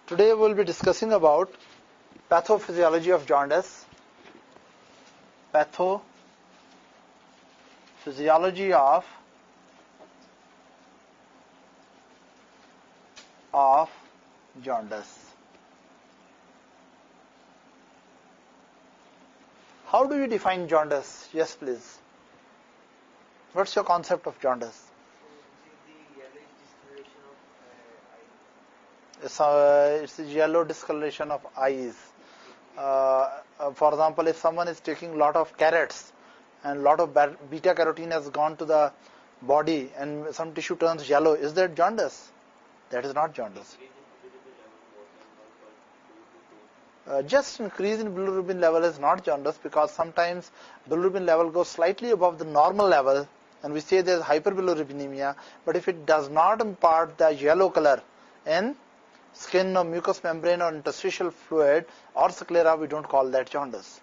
Today we will be discussing about pathophysiology of jaundice. Pathophysiology of jaundice. How do you define jaundice? Yes, please. What's your concept of jaundice? It's a yellow discoloration of eyes. For example, if someone is taking a lot of carrots and a lot of beta carotene has gone to the body and some tissue turns yellow, is that jaundice? That is not jaundice. Just increase in bilirubin level is not jaundice, because sometimes bilirubin level goes slightly above the normal level and we say there is hyperbilirubinemia, but if it does not impart the yellow color in skin or mucous membrane or interstitial fluid or sclera, we don't call that jaundice.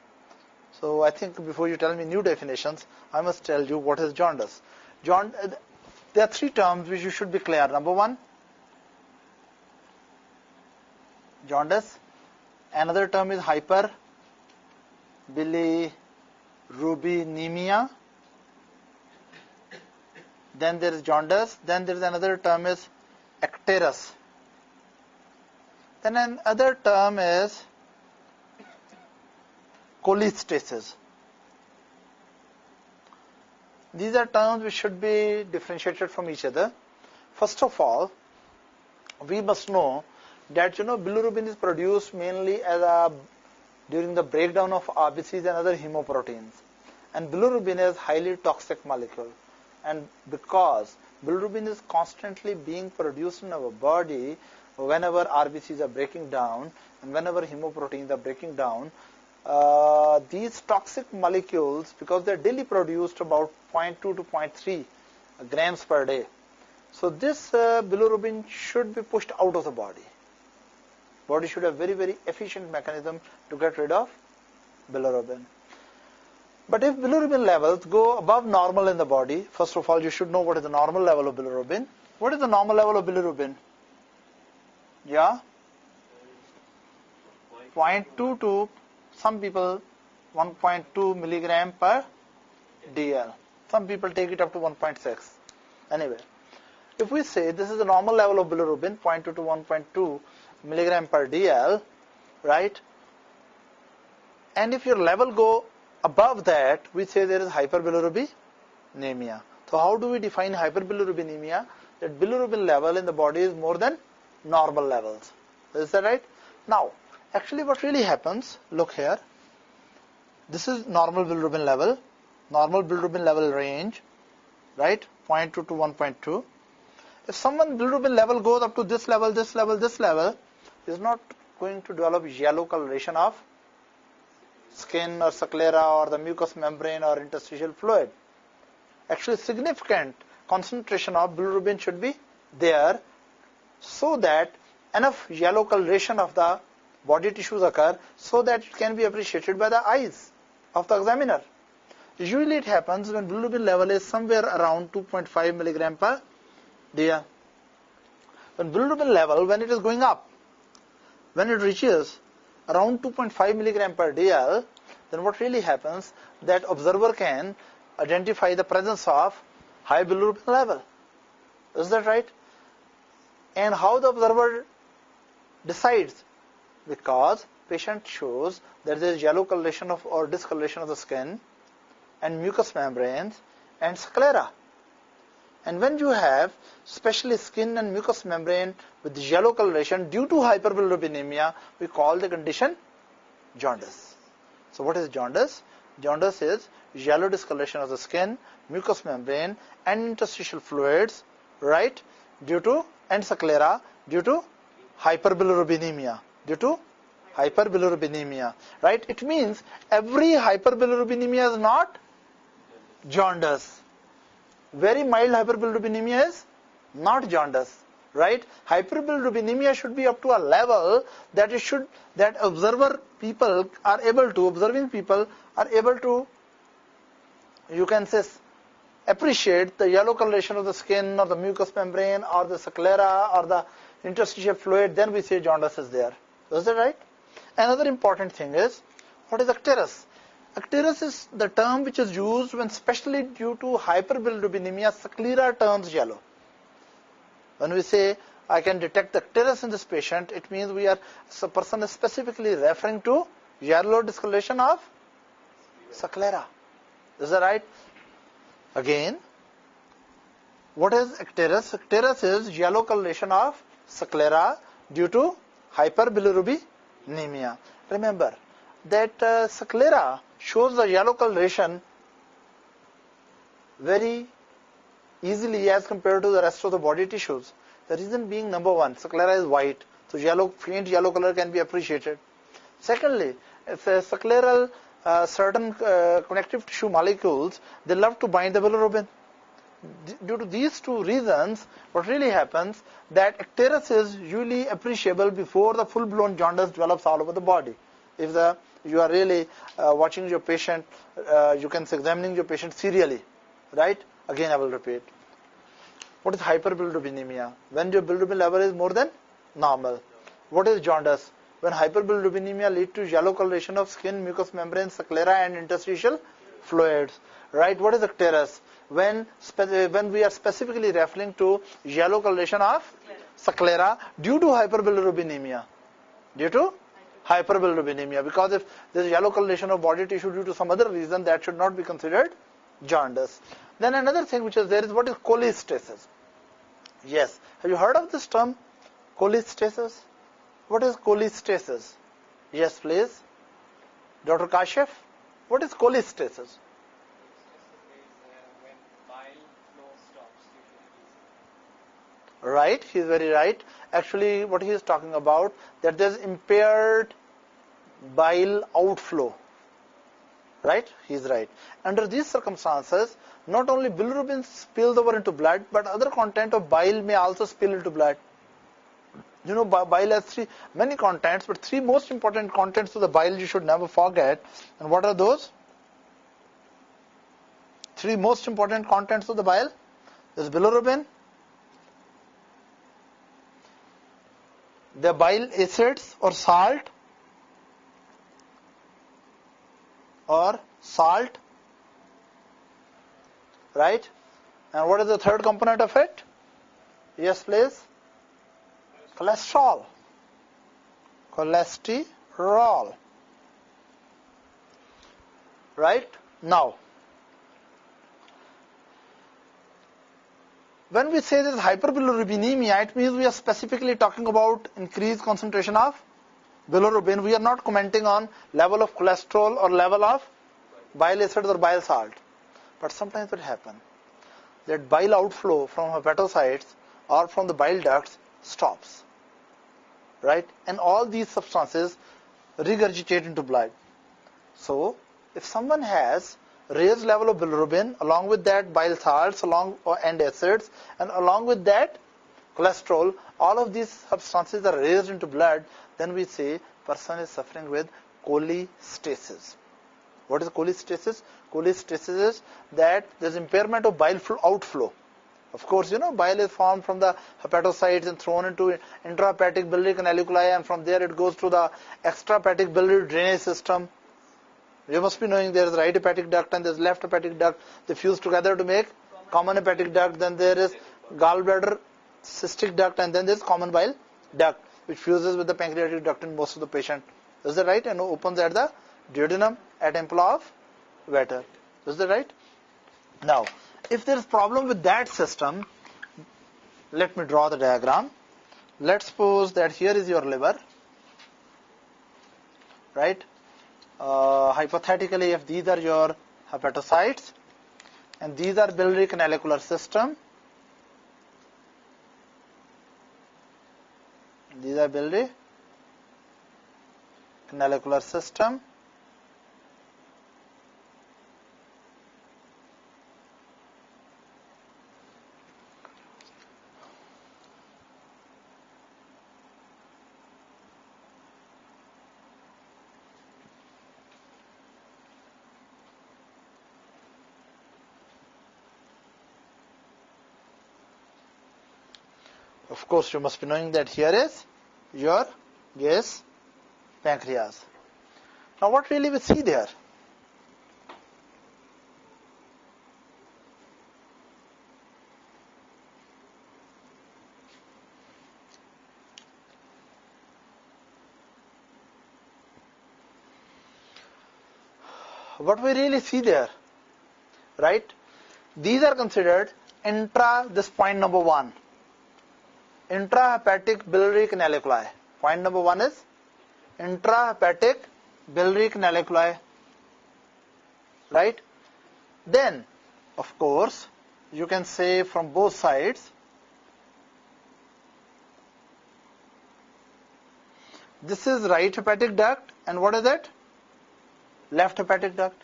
So I think before you tell me new definitions, I must tell you what is jaundice. There are three terms which you should be clear. Number one, jaundice. Another term is hyperbilirubinemia. Then there is jaundice. Then there is another term is icterus. Then another term is cholestasis. These are terms which should be differentiated from each other. First of all, we must know that bilirubin is produced mainly during the breakdown of RBCs and other hemoproteins. And bilirubin is highly toxic molecule. And because bilirubin is constantly being produced in our body, whenever RBCs are breaking down and whenever hemoproteins are breaking down, these toxic molecules, because they are daily produced about 0.2 to 0.3 grams per day. So this bilirubin should be pushed out of the body. Body should have very, very efficient mechanism to get rid of bilirubin. But if bilirubin levels go above normal in the body, first of all, you should know what is the normal level of bilirubin. What is the normal level of bilirubin? Yeah? 0.2 to some people 1.2 milligram per DL. Some people take it up to 1.6. Anyway, if we say this is the normal level of bilirubin, 0.2 to 1.2 milligram per DL, right? And if your level go above that, we say there is hyperbilirubinemia. So how do we define hyperbilirubinemia? That bilirubin level in the body is more than normal levels. Is that right? Now, actually what really happens, look here. This is normal bilirubin level range, right? 0.2 to 1.2. If someone bilirubin level goes up to this level, is not going to develop yellow coloration of skin or sclera or the mucous membrane or interstitial fluid. Actually, significant concentration of bilirubin should be there so that enough yellow coloration of the body tissues occur so that it can be appreciated by the eyes of the examiner. Usually it happens when bilirubin level is somewhere around 2.5 milligram per DL. When bilirubin level, when it is going up, when it reaches around 2.5 milligram per DL, then what really happens, that observer can identify the presence of high bilirubin level. Is that right? And how the observer decides? Because patient shows that there is yellow coloration of or discoloration of the skin and mucous membranes and sclera. And when you have especially skin and mucous membrane with yellow coloration due to hyperbilirubinemia, we call the condition jaundice. So what is jaundice? Jaundice is yellow discoloration of the skin, mucous membrane and interstitial fluids, right, due to, and sclera, due to hyperbilirubinemia. Right? It means every hyperbilirubinemia is not jaundice. Very mild hyperbilirubinemia is not jaundice, right? Hyperbilirubinemia should be up to a level that observing people are able to, you can say, appreciate the yellow coloration of the skin or the mucous membrane or the sclera or the interstitial fluid, then we say jaundice is there. Is that right? Another important thing is, what is icterus? Icterus is the term which is used when, especially due to hyperbilirubinemia, sclera turns yellow. When we say, I can detect the icterus in this patient, it means the person is specifically referring to yellow discoloration of sclera. Is that right? Again, what is icterus? Icterus is yellow coloration of sclera due to hyperbilirubinemia. Remember that sclera shows the yellow coloration very easily as compared to the rest of the body tissues. The reason being, number one, sclera is white, so faint yellow color can be appreciated. Secondly, if a scleral certain connective tissue molecules, they love to bind the bilirubin. Due to these two reasons, what really happens that icterus is usually appreciable before the full-blown jaundice develops all over the body. If you are really watching your patient, you can say examining your patient serially, right? Again, I will repeat. What is hyperbilirubinemia? When your bilirubin level is more than normal. What is jaundice? When hyperbilirubinemia leads to yellow coloration of skin, mucous membrane, sclera, and interstitial fluids. Right? What is icterus? When we are specifically referring to yellow coloration of sclera due to hyperbilirubinemia. Due to hyperbilirubinemia. Because if there is yellow coloration of body tissue due to some other reason, that should not be considered jaundice. Then another thing which is there is what is cholestasis. Yes. Have you heard of this term? Cholestasis? What is cholestasis? Yes, please. Dr. Kashif, what is cholestasis? When bile flow stops. Right, he is very right. Actually, what he is talking about, that there is impaired bile outflow. Right? He is right. Under these circumstances, not only bilirubin spills over into blood, but other content of bile may also spill into blood. You know, bile has many contents, but three most important contents of the bile you should never forget. And what are those? Three most important contents of the bile is bilirubin, the bile acids or salt, right? And what is the third component of it? Yes, please. Cholesterol. Right? Now, when we say this hyperbilirubinemia, it means we are specifically talking about increased concentration of bilirubin. We are not commenting on level of cholesterol or level of bile acids or bile salt. But sometimes it happens that bile outflow from hepatocytes or from the bile ducts stops. Right? And all these substances regurgitate into blood. So, if someone has raised level of bilirubin, along with that bile salts and acids, and along with that cholesterol, all of these substances are raised into blood, then we say person is suffering with cholestasis. What is cholestasis? Cholestasis is that there is impairment of bile outflow. Of course, you know, bile is formed from the hepatocytes and thrown into intrahepatic biliary canaliculi, and from there it goes to the extrahepatic biliary drainage system. You must be knowing there is right hepatic duct and there is left hepatic duct. They fuse together to make common hepatic duct. Then there is gallbladder cystic duct, and then there is common bile duct, which fuses with the pancreatic duct in most of the patient. Is that right? And opens at the duodenum at ampulla of Vater. Is that right? Now, if there is problem with that system, let me draw the diagram. Let's suppose that here is your liver, right? Hypothetically, if these are your hepatocytes and these are biliary canalicular system, these are biliary canalicular system, Of course, you must be knowing that here is your gas pancreas. Now, what really we see there? What we really see there, right? These are considered this point number 1. Intrahepatic biliary canaliculi. Point number 1 is intrahepatic biliary canaliculi, right? Then, of course, you can say from both sides, this is right hepatic duct, and what is it? Left hepatic duct.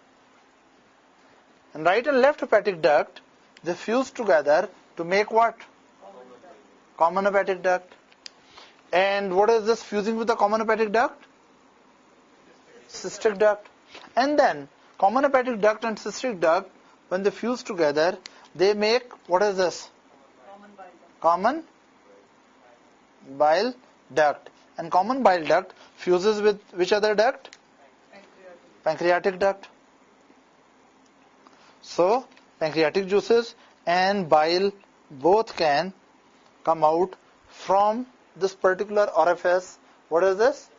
And right and left hepatic duct, they fuse together to make what? Common hepatic duct. And what is this fusing with the common hepatic duct? Cystic duct. And then common hepatic duct and cystic duct, when they fuse together, they make, what is this? Common bile duct. And common bile duct fuses with which other duct? Pancreatic duct. So, pancreatic juices and bile both can come out from this particular orifice. What is this?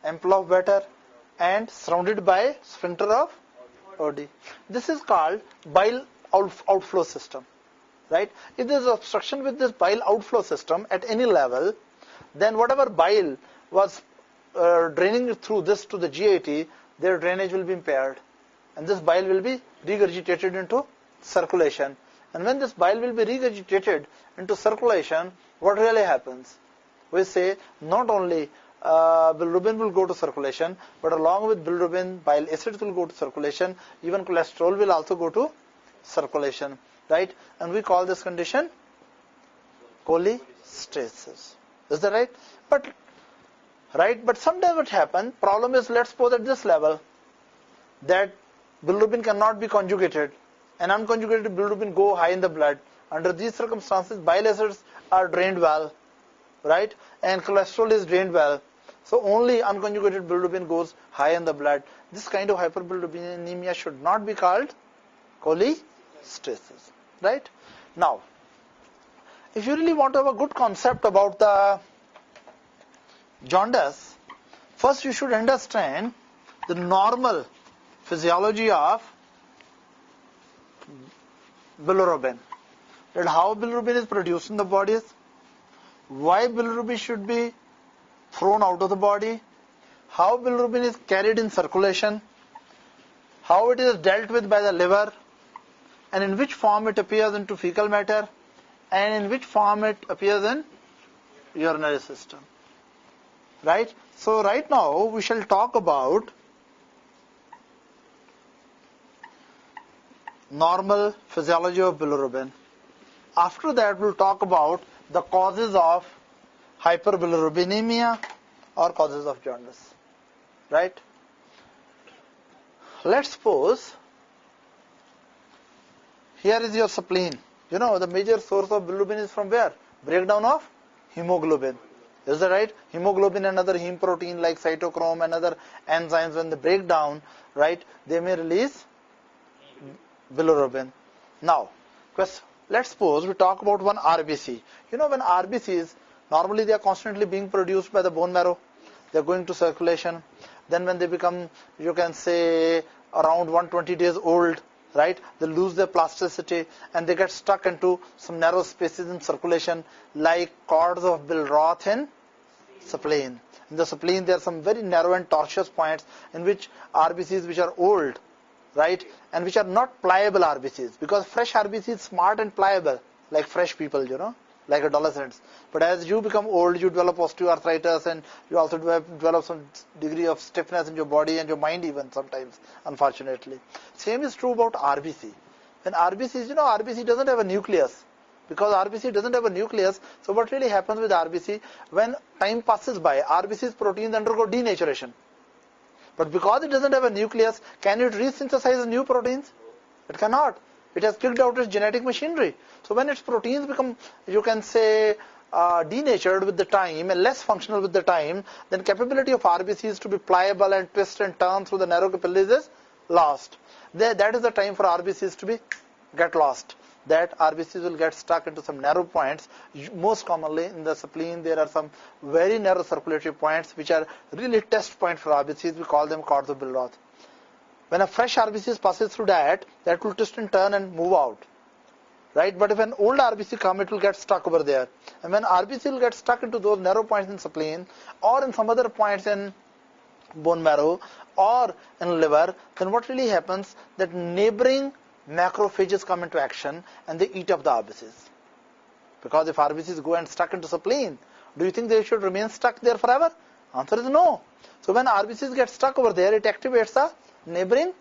Ample of Vater, and surrounded by sphincter of Oddi. This is called bile outflow system, right? If there is obstruction with this bile outflow system at any level, then whatever bile was draining through this to the GIT, their drainage will be impaired, and this bile will be regurgitated into circulation. And when this bile will be regurgitated into circulation, what really happens? We say not only bilirubin will go to circulation, but along with bilirubin, bile acids will go to circulation, even cholesterol will also go to circulation, right? And we call this condition cholestasis. Is that right? But sometimes what happens, problem is, let's suppose at this level, that bilirubin cannot be conjugated, and unconjugated bilirubin go high in the blood. Under these circumstances, bile acids are drained well, right? And cholesterol is drained well. So only unconjugated bilirubin goes high in the blood. This kind of hyperbilirubinemia should not be called cholestasis, right? Now, if you really want to have a good concept about the jaundice, first you should understand the normal physiology of bilirubin. That how bilirubin is produced in the body, why bilirubin should be thrown out of the body, how bilirubin is carried in circulation, how it is dealt with by the liver, and in which form it appears into fecal matter, and in which form it appears in urinary system. Right? So right now we shall talk about normal physiology of bilirubin. After that we'll talk about the causes of hyperbilirubinemia or causes of jaundice. Right? Let's suppose here is your spleen. You know, the major source of bilirubin is from where? Breakdown of hemoglobin. Is that right? Hemoglobin and other heme protein like cytochrome and other enzymes, when they break down, right, they may release bilirubin. Now, let's suppose we talk about one RBC. You know, when RBCs, normally they are constantly being produced by the bone marrow. They are going to circulation. Then when they become, you can say, around 120 days old, right, they lose their plasticity and they get stuck into some narrow spaces in circulation like cords of Billroth in spleen. In the spleen there are some very narrow and tortuous points in which RBCs which are old, right, and which are not pliable RBCs, because fresh RBC is smart and pliable like fresh people, you know, like adolescents. But as you become old, you develop osteoarthritis and you also develop some degree of stiffness in your body and your mind even sometimes, unfortunately. Same is true about RBC. When RBCs, you know, RBC doesn't have a nucleus. Because RBC doesn't have a nucleus, so what really happens with RBC, when time passes by, RBC's proteins undergo denaturation. But because it doesn't have a nucleus, can it resynthesize new proteins? It cannot. It has kicked out its genetic machinery. So when its proteins become, you can say, denatured with the time and less functional with the time, then capability of RBCs to be pliable and twist and turn through the narrow capillaries is lost. That is the time for RBCs to get lost. That RBCs will get stuck into some narrow points. Most commonly in the spleen there are some very narrow circulatory points which are really test points for RBCs. We call them cords of Billroth. When a fresh RBCs passes through that will twist and turn and move out. Right? But if an old RBC comes, it will get stuck over there. And when RBC will get stuck into those narrow points in spleen or in some other points in bone marrow or in liver, then what really happens that neighboring macrophages come into action and they eat up the RBCs. Because if RBCs go and stuck into spleen, do you think they should remain stuck there forever? Answer is no. So when RBCs get stuck over there, it activates the neighboring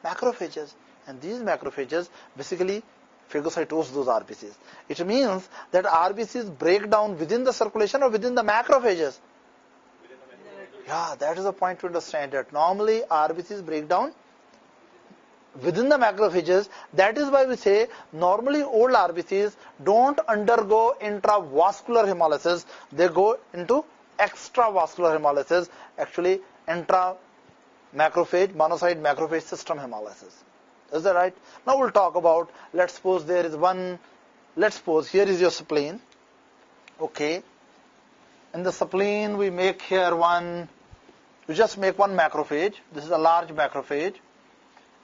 macrophages. And these macrophages basically phagocytose those RBCs. It means that RBCs break down within the circulation or within the macrophages. Yeah, that is a point to understand, that normally RBCs break down within the macrophages. That is why we say normally old RBCs don't undergo intravascular hemolysis. They go into extravascular hemolysis, actually intra-macrophage, monocyte macrophage system hemolysis. Is that right? Now we'll talk about, let's suppose here is your spleen. Okay. In the spleen we just make one macrophage. This is a large macrophage.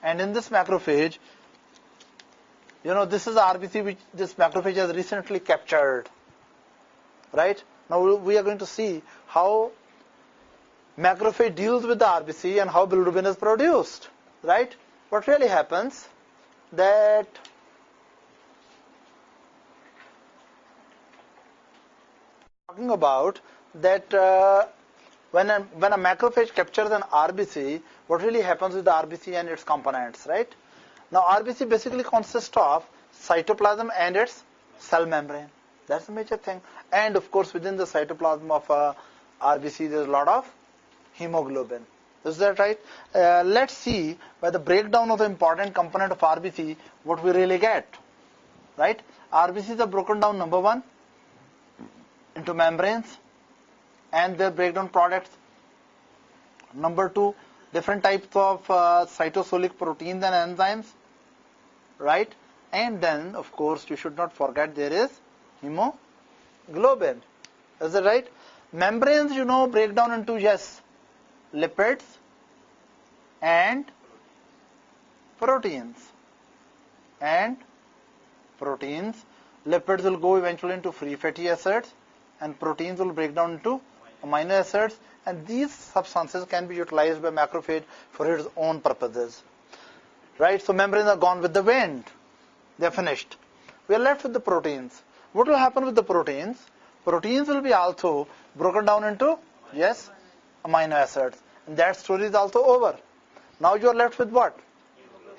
And in this macrophage, this is the RBC which this macrophage has recently captured. Right? Now we are going to see how macrophage deals with the RBC and how bilirubin is produced. Right? What really happens that talking about that when a macrophage captures an RBC, what really happens with the RBC and its components, right? Now RBC basically consists of cytoplasm and its cell membrane. That's the major thing. And of course within the cytoplasm of RBC there is a lot of hemoglobin. Is that right? Let's see by the breakdown of the important component of RBC what we really get. Right? RBCs are broken down, number one, into membranes and their breakdown products. Number two, different types of cytosolic proteins and enzymes. Right? And then, of course, you should not forget there is hemoglobin. Is that right? Membranes, break down into, yes, lipids and proteins. Lipids will go eventually into free fatty acids and proteins will break down into amino acids, and these substances can be utilized by macrophage for its own purposes. Right? So membranes are gone with the wind. They are finished. We are left with the proteins. What will happen with the proteins? Proteins will be also broken down into, yes, amino acids. And that story is also over. Now you are left with what?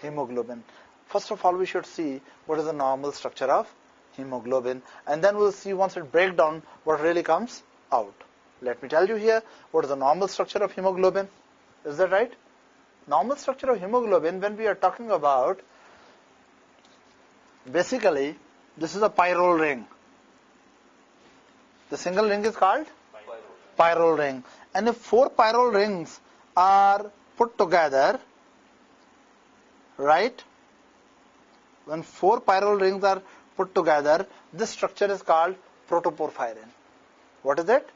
Hemoglobin. First of all, we should see what is the normal structure of hemoglobin. And then we'll see once it breaks down what really comes out. Let me tell you here what is the normal structure of hemoglobin. Is that right? Normal structure of hemoglobin, when we are talking about, basically, this is a pyrrole ring. The single ring is called pyrrole ring. And if 4 pyrrole rings are put together, right? When 4 pyrrole rings are put together, this structure is called protoporphyrin. What is it?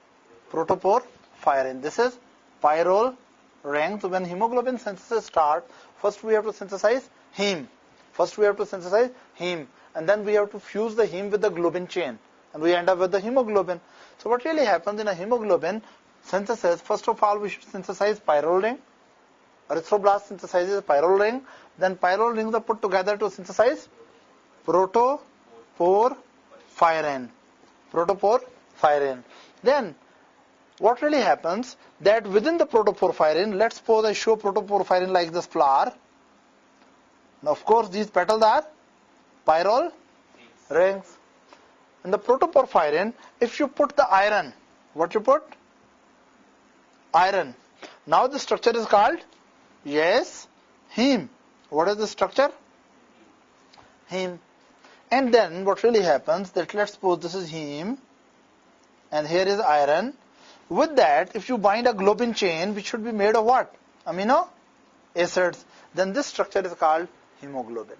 Protoporphyrin. This is pyrrole ring. So when hemoglobin synthesis starts, first we have to synthesize heme. And then we have to fuse the heme with the globin chain. And we end up with the hemoglobin. So what really happens in a hemoglobin synthesis, first of all we should synthesize pyrrole ring. Erythroblast synthesizes pyrrole ring. Then pyrrole rings are put together to synthesize protoporphyrin. Then what really happens that within the protoporphyrin, let's suppose I show protoporphyrin like this flower. Now of course these petals are pyrrole rings. In the protoporphyrin, if you put the iron, what you put? Iron. Now the structure is called, yes, heme. What is the structure? Heme. And then what really happens that let's suppose this is heme and here is iron. With that, if you bind a globin chain, which should be made of what? Amino acids. Then this structure is called hemoglobin.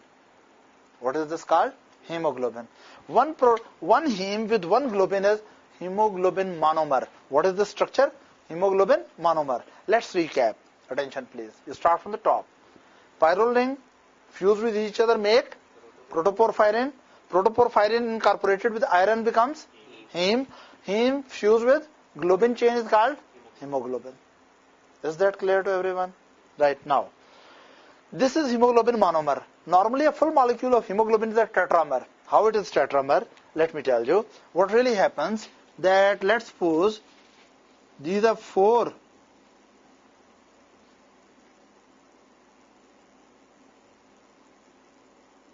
What is this called? Hemoglobin. One heme with one globin is hemoglobin monomer. What is the structure? Hemoglobin monomer. Let's recap. Attention please. You start from the top. Pyrrole ring fused with each other make protoporphyrin. Protoporphyrin incorporated with iron becomes heme. Heme fused with globin chain is called hemoglobin. Is that clear to everyone? Right now. This is hemoglobin monomer. Normally a full molecule of hemoglobin is a tetramer. How it is tetramer? Let me tell you. What really happens that let's suppose these are 4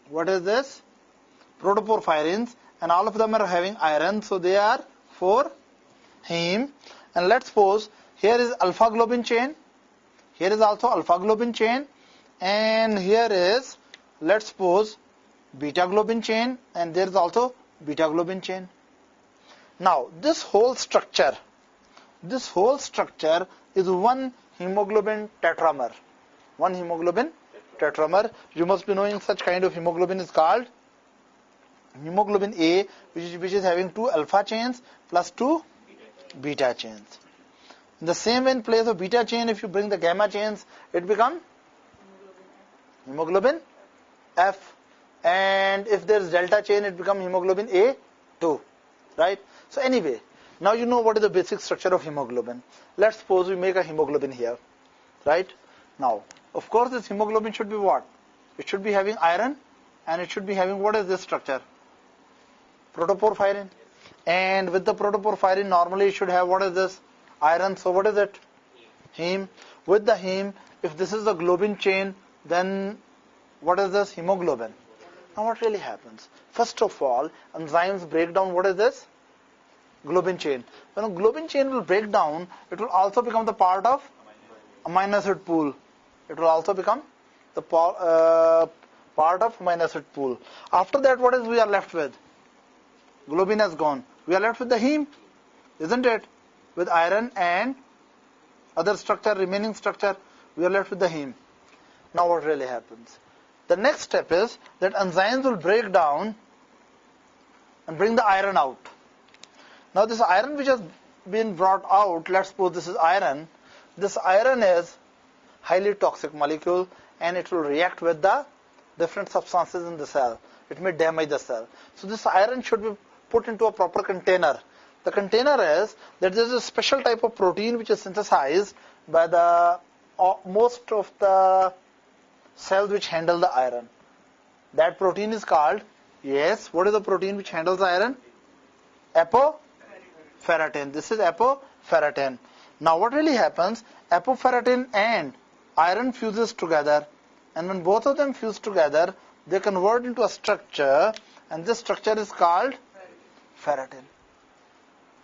what is this? Protoporphyrins, and all of them are having iron, so they are 4 heme. And let's suppose here is alpha globin chain, here is also alpha globin chain, and here is, let's suppose, beta globin chain, and there is also beta globin chain. Now this whole structure is one hemoglobin tetramer. One hemoglobin tetramer. You must be knowing such kind of hemoglobin is called hemoglobin A, which is having 2 alpha chains plus 2 beta chains. In the same way, in place of beta chain, if you bring the gamma chains, it becomes hemoglobin F. And if there is delta chain, it becomes hemoglobin A2. Right? So anyway, now you know what is the basic structure of hemoglobin. Let's suppose we make a hemoglobin here. Right? Now, of course, this hemoglobin should be what? It should be having iron, and it should be having, what is this structure? Protoporphyrin. And with the protoporphyrin, normally it should have, what is this? Iron. So what is it? Heme. With the heme, if this is the globin chain, then what is this? Hemoglobin. Now what really happens? First of all, enzymes break down, what is this? Globin chain. When a globin chain will break down, it will also become the part of amino acid pool. It will also become the part of amino acid pool. After that, what is we are left with? Globin has gone. We are left with the heme, isn't it? With iron and other structure, remaining structure, we are left with the heme. Now what really happens? The next step is that enzymes will break down and bring the iron out. Now this iron which has been brought out, let's suppose this is iron. This iron is highly toxic molecule, and it will react with the different substances in the cell. It may damage the cell. So this iron should be put into a proper container. The container is that there is a special type of protein which is synthesized by the most of the cells which handle the iron. That protein is called, yes, what is the protein which handles the iron? Apoferritin. This is apoferritin. Now what really happens? Apoferritin and iron fuses together, and when both of them fuse together, they convert into a structure, and this structure is called ferritin.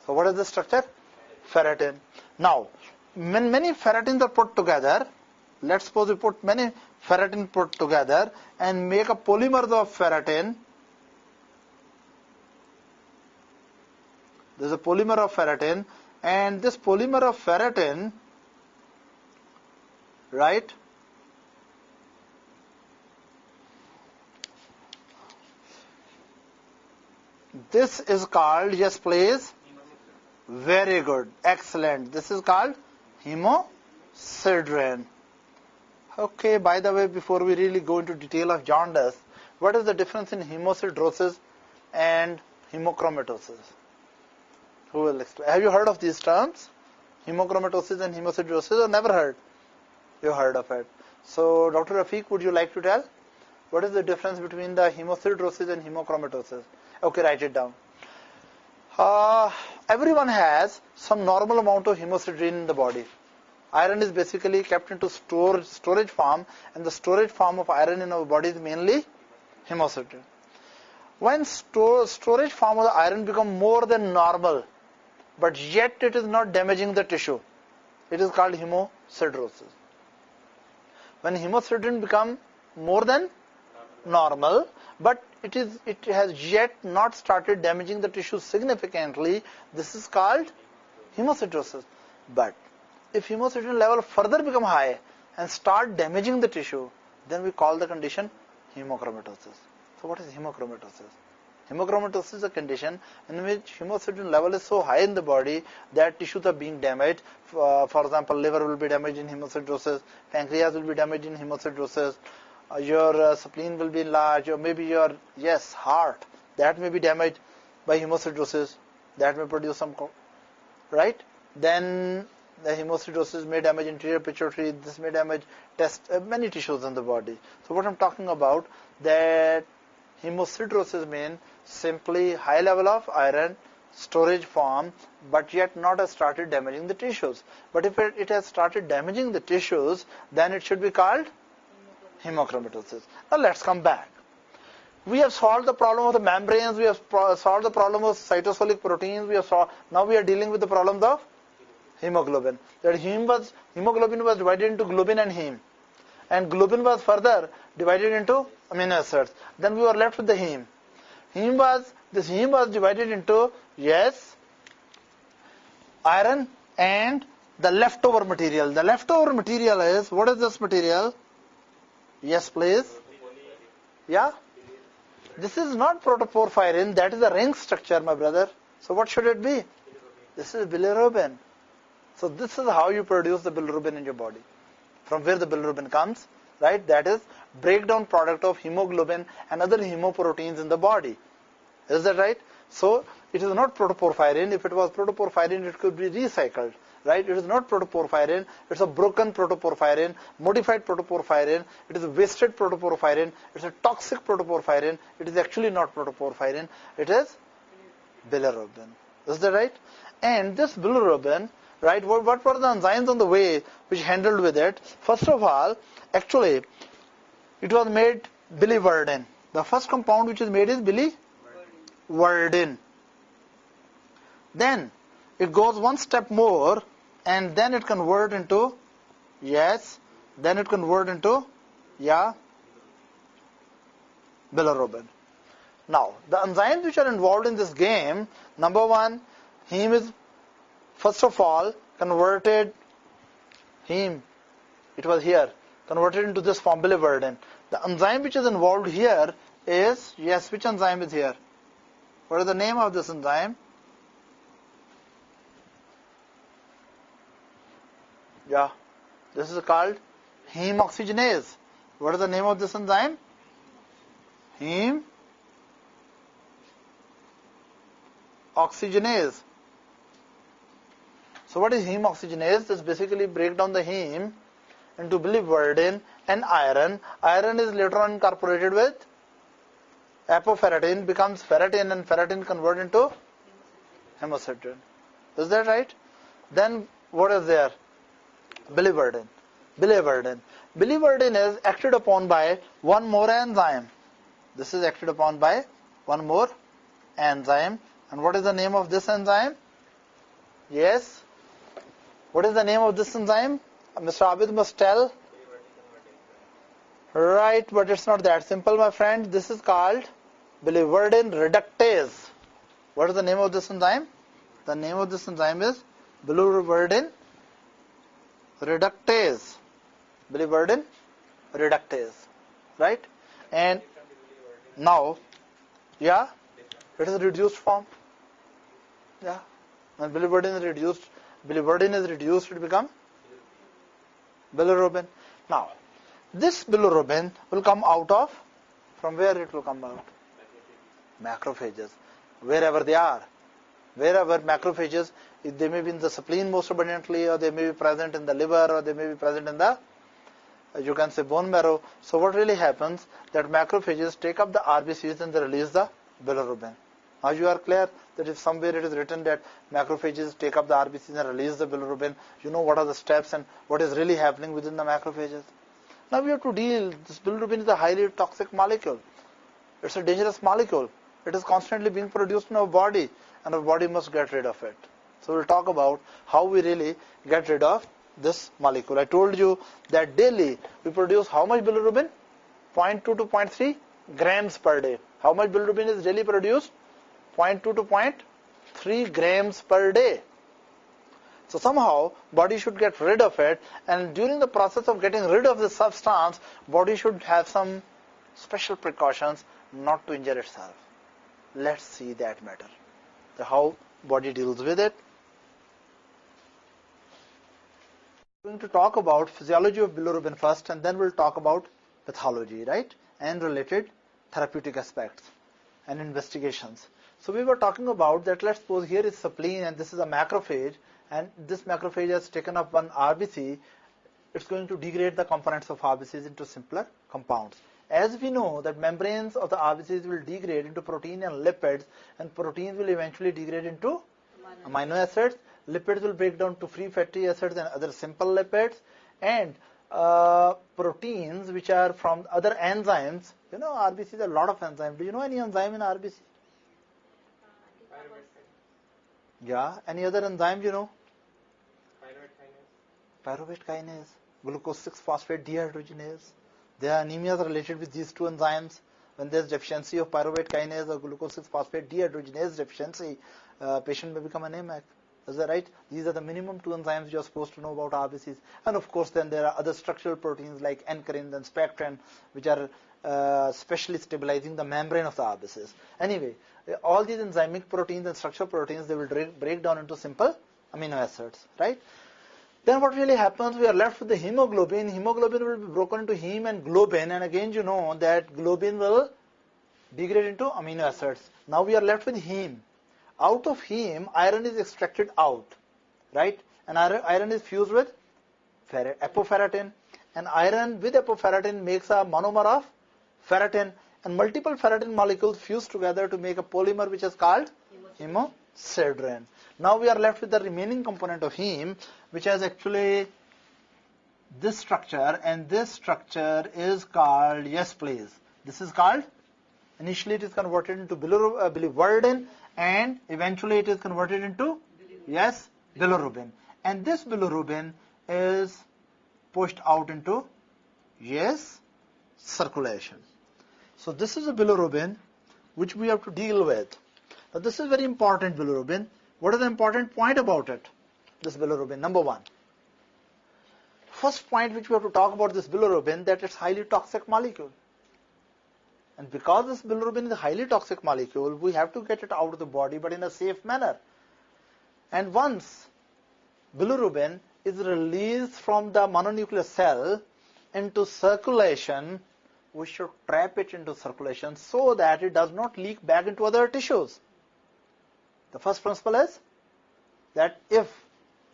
So what is the structure? Ferritin. Now, when many ferritins are put together, let's suppose we put many ferritin put together and make a polymer of ferritin. There's a polymer of ferritin, and this polymer of ferritin, right, this is called, yes please, very good, excellent, this is called hemosiderin. Okay, by the way, before we really go into detail of jaundice, what is the difference in hemosiderosis and hemochromatosis? Who will explain? Have you heard of these terms? Hemochromatosis and hemosiderosis, or never heard? You heard of it. So, Dr. Rafiq, would you like to tell? What is the difference between the hemosiderosis and hemochromatosis? Okay, write it down. Everyone has some normal amount of hemosiderin in the body. Iron is basically kept into storage form, and the storage form of iron in our body is mainly hemosiderin. When storage form of the iron become more than normal, but yet it is not damaging the tissue, it is called hemosiderosis. When hemosiderin become more than normal, but it has yet not started damaging the tissue significantly. This is called hemocytosis. But if hemocytosis level further become high and start damaging the tissue, then we call the condition hemochromatosis. So what is hemochromatosis? Hemochromatosis is a condition in which hemocytosis level is so high in the body that tissues are being damaged. For example, liver will be damaged in hemochromatosis, pancreas will be damaged in hemochromatosis, your spleen will be enlarged, or maybe your heart, that may be damaged by hemochromatosis. That may produce some, right? Then the hemochromatosis may damage interior pituitary. This may damage many tissues in the body. So what I'm talking about, that hemochromatosis means simply high level of iron storage form, but yet not has started damaging the tissues. But if it has started damaging the tissues, then it should be called hemochromatosis. Now let's come back. We have solved the problem of the membranes. We have solved the problem of cytosolic proteins. Now we are dealing with the problems of hemoglobin. That hemoglobin was divided into globin and heme, and globin was further divided into amino acids. Then we were left with the heme. This heme was divided into iron and the leftover material. The leftover material is, what is this material? Yes, please. Yeah. This is not protoporphyrin. That is a ring structure, my brother. So what should it be? This is bilirubin. So this is how you produce the bilirubin in your body. From where the bilirubin comes, right? That is breakdown product of hemoglobin and other hemoproteins in the body. Is that right? So it is not protoporphyrin. If it was protoporphyrin, it could be recycled. Right? It is not protoporphyrin. It's a broken protoporphyrin, modified protoporphyrin. It is a wasted protoporphyrin. It's a toxic protoporphyrin. It is actually not protoporphyrin. It is bilirubin. Is that right? And this bilirubin, right, what were the enzymes on the way which handled with it? First of all, actually, it was made biliverdin. The first compound which is made is biliverdin. Then it goes one step more, and then it converts into, bilirubin. Now, the enzymes which are involved in this game, number one, heme is, first of all, converted, heme, it was here, converted into this form, biliverdin. The enzyme which is involved here is, which enzyme is here? What is the name of this enzyme? This is called heme oxygenase. What is the name of this enzyme? Heme oxygenase. So what is heme oxygenase? This basically break down the heme into biliverdin and iron. Iron is later on incorporated with apoferritin, becomes ferritin, and ferritin converted into hemocytin. Is that right? Then what is there? Biliverdin. Biliverdin is acted upon by one more enzyme. This is acted upon by one more enzyme. And what is the name of this enzyme? What is the name of this enzyme? Mr. Abid must tell. Right, but it's not that simple, my friend. This is called biliverdin reductase. What is the name of this enzyme? The name of this enzyme is biliverdin reductase. Biliverdin reductase. Right? And now, it is a reduced form. When biliverdin is reduced, it becomes bilirubin. Now, this bilirubin will come out of, from where it will come out? Macrophages. Wherever they are. Wherever macrophages, they may be in the spleen most abundantly, or they may be present in the liver, or they may be present in the, you can say, bone marrow. So what really happens, that macrophages take up the RBCs and they release the bilirubin. Now you are clear that if somewhere it is written that macrophages take up the RBCs and release the bilirubin, you know what are the steps and what is really happening within the macrophages. Now we have to deal, this bilirubin is a highly toxic molecule. It's a dangerous molecule. It is constantly being produced in our body, and our body must get rid of it. So we'll talk about how we really get rid of this molecule. I told you that daily we produce how much bilirubin? 0.2 to 0.3 grams per day. How much bilirubin is daily produced? 0.2 to 0.3 grams per day. So somehow body should get rid of it, and during the process of getting rid of this substance, body should have some special precautions not to injure itself. Let's see that matter. So how body deals with it. We're going to talk about physiology of bilirubin first, and then we'll talk about pathology, right? And related therapeutic aspects and investigations. So we were talking about that, let's suppose here is spleen and this is a macrophage, and this macrophage has taken up one RBC. It's going to degrade the components of RBCs into simpler compounds. As we know that membranes of the RBCs will degrade into protein and lipids, and proteins will eventually degrade into amino acids. Lipids will break down to free fatty acids and other simple lipids, and proteins which are from other enzymes. You know, RBCs are a lot of enzymes. Do you know any enzyme in RBC? Yeah. Any other enzyme you know? Pyruvate kinase, glucose 6-phosphate dehydrogenase. There are anemias related with these two enzymes. When there is deficiency of pyruvate kinase or glucose 6-phosphate dehydrogenase deficiency, patient may become anemic. Is that right? These are the minimum two enzymes you are supposed to know about RBCs. And of course, then there are other structural proteins like ankyrin and spectrin, which are specially stabilizing the membrane of the RBCs. Anyway, all these enzymic proteins and structural proteins, they will break down into simple amino acids, right? Then what really happens, we are left with the hemoglobin. Hemoglobin will be broken into heme and globin, and again you know that globin will degrade into amino acids. Now we are left with heme. Out of heme, iron is extracted out, right? And iron is fused with apoferritin, and iron with apoferritin makes a monomer of ferritin, and multiple ferritin molecules fuse together to make a polymer which is called hemosiderin. Now we are left with the remaining component of heme, which has actually this structure, and this structure is called, yes please, this is called, initially it is converted into biliverdin, and eventually it is converted into, yes, bilirubin. And this bilirubin is pushed out into, yes, circulation. So this is a bilirubin which we have to deal with. Now this is very important bilirubin. What is the important point about it? This bilirubin, number one. First point which we have to talk about this bilirubin, that it's highly toxic molecule. And because this bilirubin is a highly toxic molecule, we have to get it out of the body, but in a safe manner. And once bilirubin is released from the mononuclear cell into circulation, we should trap it into circulation so that it does not leak back into other tissues. The first principle is that if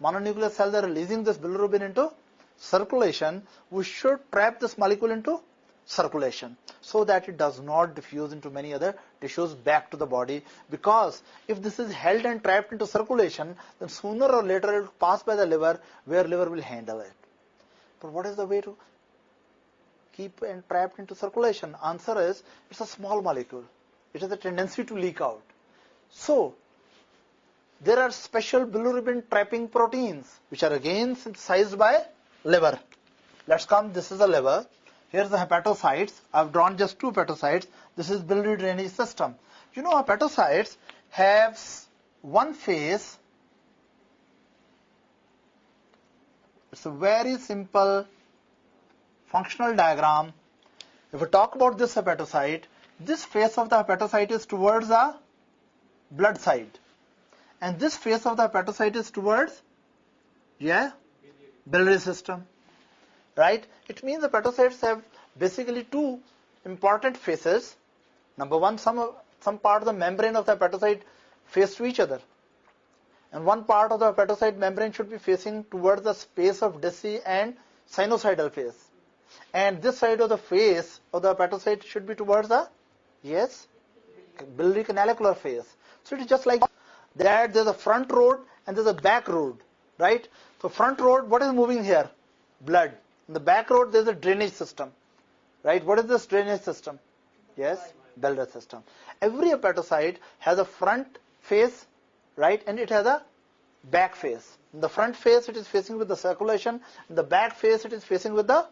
mononuclear cells are releasing this bilirubin into circulation, we should trap this molecule into circulation so that it does not diffuse into many other tissues back to the body, because if this is held and trapped into circulation, then sooner or later it will pass by the liver, where liver will handle it. But what is the way to keep and trapped into circulation? Answer is, it's a small molecule. It has a tendency to leak out. So there are special bilirubin trapping proteins which are again synthesized by liver. Let's come, this is the liver. Here's the hepatocytes. I've drawn just two hepatocytes. This is biliary drainage system. You know, hepatocytes have one phase. It's a very simple functional diagram. If we talk about this hepatocyte, this face of the hepatocyte is towards the blood side, and this face of the hepatocyte is towards, biliary system, right? It means the hepatocytes have basically two important faces. Number one, some part of the membrane of the hepatocyte face to each other, and one part of the hepatocyte membrane should be facing towards the space of disc and sinusoidal phase, and this side of the face of the hepatocyte should be towards the, biliary canalicular phase. So it is just like that. There's a front road and there's a back road, right? So front road, what is moving here? Blood. In the back road, there's a drainage system, right? What is this drainage system? Yes, biliary system. Every hepatocyte has a front face, right? And it has a back face. In the front face, it is facing with the circulation. In the back face, it is facing with the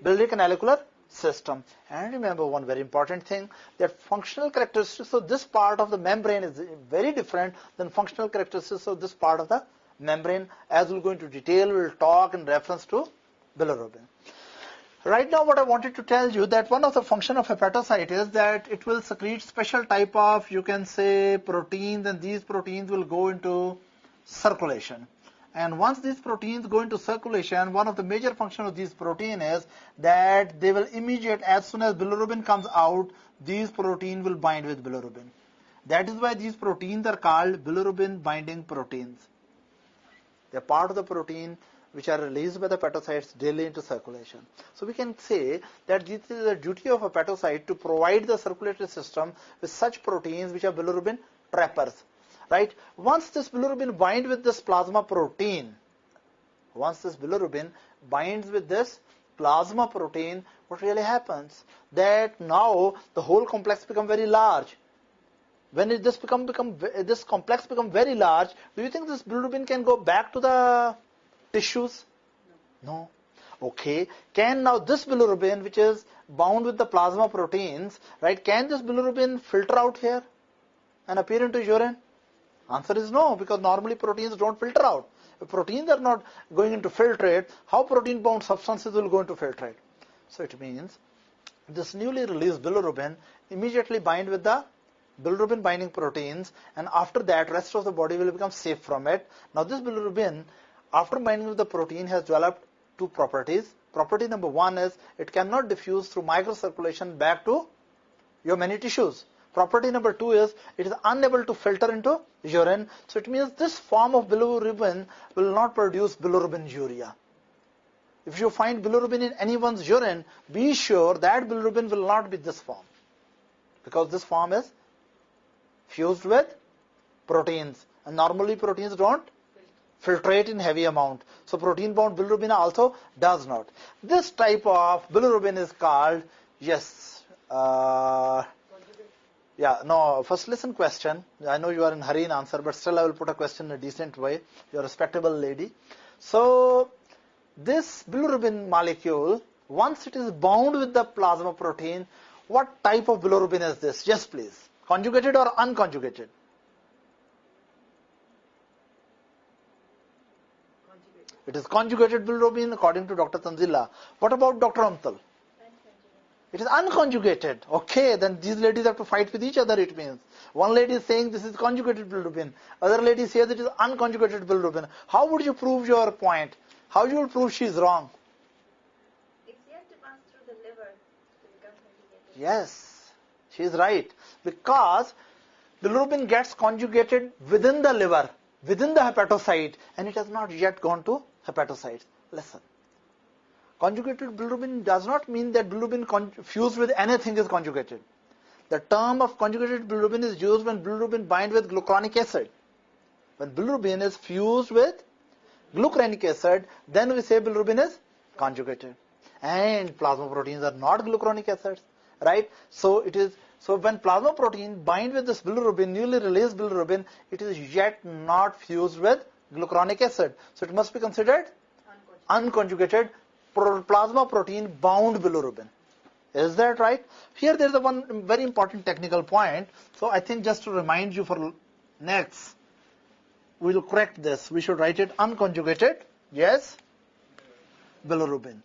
biliary canalicular system. And remember one very important thing, that functional characteristics of this part of the membrane is very different than functional characteristics of this part of the membrane. As we'll go into detail, we'll talk in reference to bilirubin. Right now what I wanted to tell you, that one of the function of hepatocyte is that it will secrete special type of, you can say, proteins, and these proteins will go into circulation. And once these proteins go into circulation, one of the major functions of these protein is that they will immediate, as soon as bilirubin comes out, these proteins will bind with bilirubin. That is why these proteins are called bilirubin binding proteins. They are part of the protein which are released by the hepatocytes daily into circulation. So we can say that this is the duty of a hepatocyte to provide the circulatory system with such proteins which are bilirubin trappers. Right? Once this bilirubin binds with this plasma protein, what really happens? That now the whole complex becomes very large. When this complex becomes very large, do you think this bilirubin can go back to the tissues? No. Okay. Can now this bilirubin, which is bound with the plasma proteins, right? Can this bilirubin filter out here and appear into urine? Answer is no, because normally proteins don't filter out. If proteins are not going into filtrate, how protein-bound substances will go into filtrate? So it means this newly released bilirubin immediately bind with the bilirubin binding proteins, and after that rest of the body will become safe from it. Now this bilirubin, after binding with the protein, has developed two properties. Property number one is it cannot diffuse through microcirculation back to your many tissues. Property number two is it is unable to filter into urine. So it means this form of bilirubin will not produce bilirubinuria. If you find bilirubin in anyone's urine, be sure that bilirubin will not be this form, because this form is fused with proteins, and normally proteins don't filtrate in heavy amount. So protein-bound bilirubin also does not. This type of bilirubin is called, first listen question. I know you are in hurry in answer, but still I will put a question in a decent way. You are a respectable lady. So this bilirubin molecule, once it is bound with the plasma protein, what type of bilirubin is this? Yes, please. Conjugated or unconjugated? It is conjugated bilirubin according to Dr. Tanzila. What about Dr. Amtal? It is unconjugated. Okay, then these ladies have to fight with each other, it means. One lady is saying this is conjugated bilirubin. Other lady says it is unconjugated bilirubin. How would you prove your point? How you will prove she is wrong? It's yet to pass through the liver to become conjugated. Yes, she is right. Because bilirubin gets conjugated within the liver, within the hepatocyte, and it has not yet gone to hepatocytes. Listen. Conjugated bilirubin does not mean that bilirubin fused with anything is conjugated. The term of conjugated bilirubin is used when bilirubin binds with glucuronic acid. When bilirubin is fused with glucuronic acid, then we say bilirubin is conjugated. And plasma proteins are not glucuronic acids, right? So when plasma protein bind with this bilirubin, newly released bilirubin, it is yet not fused with glucuronic acid. So it must be considered unconjugated plasma protein bound bilirubin. Is that right? Here there is one very important technical point. So I think just to remind you for next, we will correct this. We should write it unconjugated, yes, bilirubin.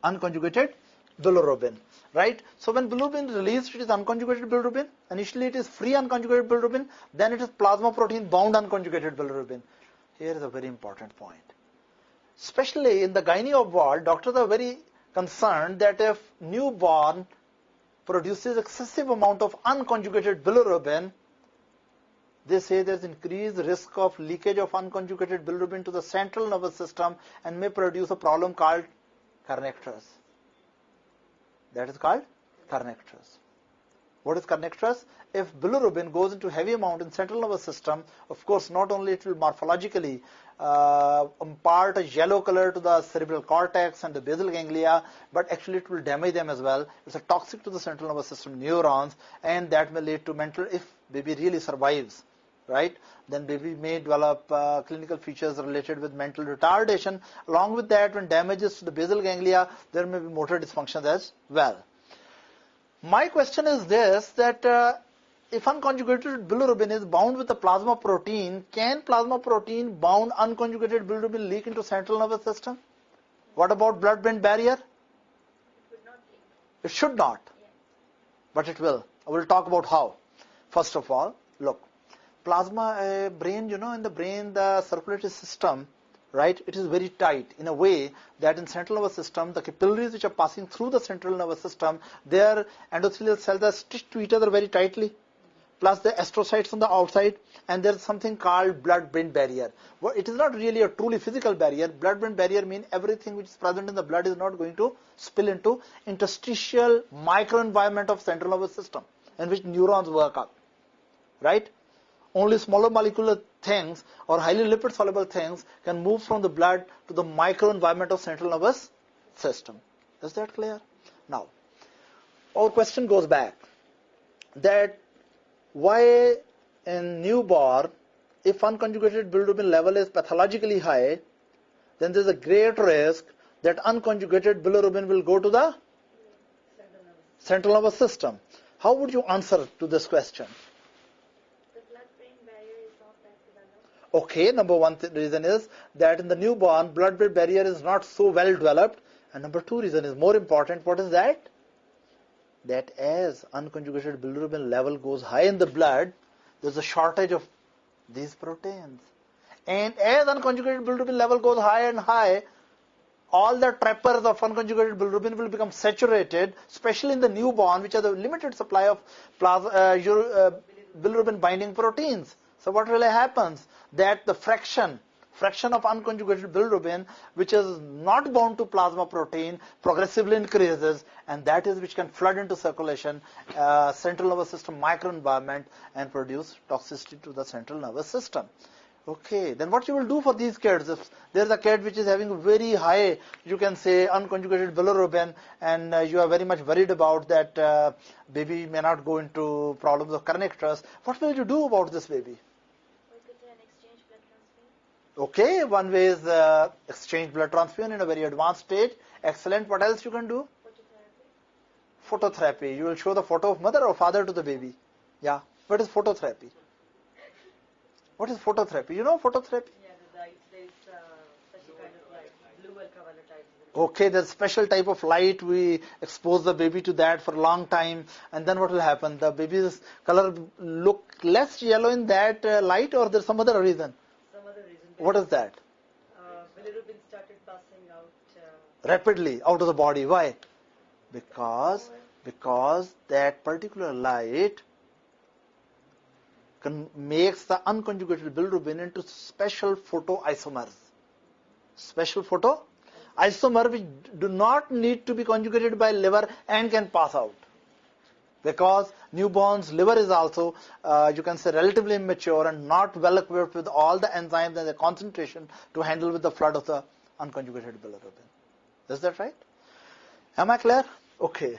Unconjugated bilirubin, right? So when bilirubin is released, it is unconjugated bilirubin. Initially it is free unconjugated bilirubin, then it is plasma protein bound unconjugated bilirubin. Here is a very important point. Especially in the gynae of ward, doctors are very concerned that if newborn produces excessive amount of unconjugated bilirubin, they say there is increased risk of leakage of unconjugated bilirubin to the central nervous system and may produce a problem called kernicterus. That is called kernicterus. What is kernicterus? If bilirubin goes into heavy amount in central nervous system, of course not only it will morphologically impart a yellow color to the cerebral cortex and the basal ganglia, but actually it will damage them as well. It's a toxic to the central nervous system neurons, and that may lead to mental, if baby really survives, right? Then baby may develop clinical features related with mental retardation. Along with that, when damage is to the basal ganglia, there may be motor dysfunctions as well. My question is this, that if unconjugated bilirubin is bound with the plasma protein, can plasma protein bound unconjugated bilirubin leak into central nervous system? What about blood-brain barrier? It would not leak. It should not, Yeah. but it will. I will talk about how. First of all, look, plasma brain, in the brain, the circulatory system, right, it is very tight in a way that in central nervous system, the capillaries which are passing through the central nervous system, their endothelial cells are stitched to each other very tightly, plus the astrocytes on the outside, and there's something called blood-brain barrier. Well, it is not really a truly physical barrier. Blood-brain barrier means everything which is present in the blood is not going to spill into interstitial microenvironment of central nervous system, in which neurons work up, right? Only smaller molecular things or highly lipid soluble things can move from the blood to the microenvironment of central nervous system. Is that clear? Now, our question goes back that why in newborn, if unconjugated bilirubin level is pathologically high, then there is a great risk that unconjugated bilirubin will go to the central nervous system. How would you answer to this question? The blood-brain barrier is not that developed. Okay, number one reason is that in the newborn, blood-brain barrier is not so well developed. And number two reason is more important. What is that? That as unconjugated bilirubin level goes high in the blood, there's a shortage of these proteins. And as unconjugated bilirubin level goes high and high, all the trappers of unconjugated bilirubin will become saturated, especially in the newborn, which has a limited supply of bilirubin binding proteins. So what really happens? That the fraction of unconjugated bilirubin, which is not bound to plasma protein, progressively increases, and that is which can flood into circulation, central nervous system microenvironment, and produce toxicity to the central nervous system. Okay, then what you will do for these kids? If there is a kid which is having very high, you can say, unconjugated bilirubin, and you are very much worried about that baby may not go into problems of kernicterus, what will you do about this baby? We could do an exchange blood transfusion. Okay, one way is exchange blood transfusion in a very advanced stage. Excellent. What else you can do? Phototherapy. Phototherapy. You will show the photo of mother or father to the baby. Yeah. What is phototherapy? What is phototherapy? You know phototherapy? Yeah, the light, there is special kind of light, blue ultraviolet light. Okay, there's special type of light. We expose the baby to that for a long time, and then what will happen? The baby's color look less yellow in that light, or there's some other reason? Some other reason. What is that? Bilirubin started passing out. Rapidly out of the body. Why? Because that particular light makes the unconjugated bilirubin into special photoisomers. Special photoisomer which do not need to be conjugated by liver and can pass out. Because newborn's liver is also, you can say, relatively immature and not well equipped with all the enzymes and the concentration to handle with the flood of the unconjugated bilirubin. Is that right? Am I clear? Okay,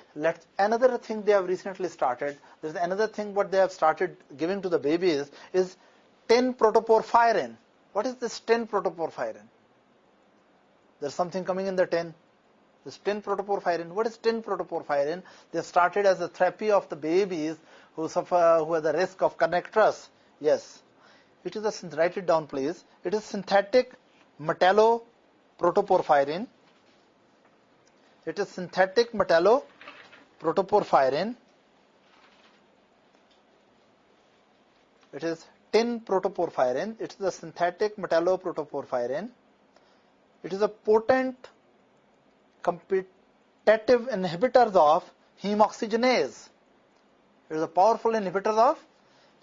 another thing they have recently started, there's another thing what they have started giving to the babies is 10-protoporphyrin. What is this 10-protoporphyrin? There's something coming in the 10. This 10-protoporphyrin. What is 10-protoporphyrin? They started as a therapy of the babies who have the risk of kernicterus. Yes. It is write it down please. It is synthetic metalloprotoporphyrin. It is synthetic metalloprotoporphyrin. It is 10-protoporphyrin. It is a synthetic metalloprotoporphyrin. It is a potent competitive inhibitor of heme oxygenase. It is a powerful inhibitor of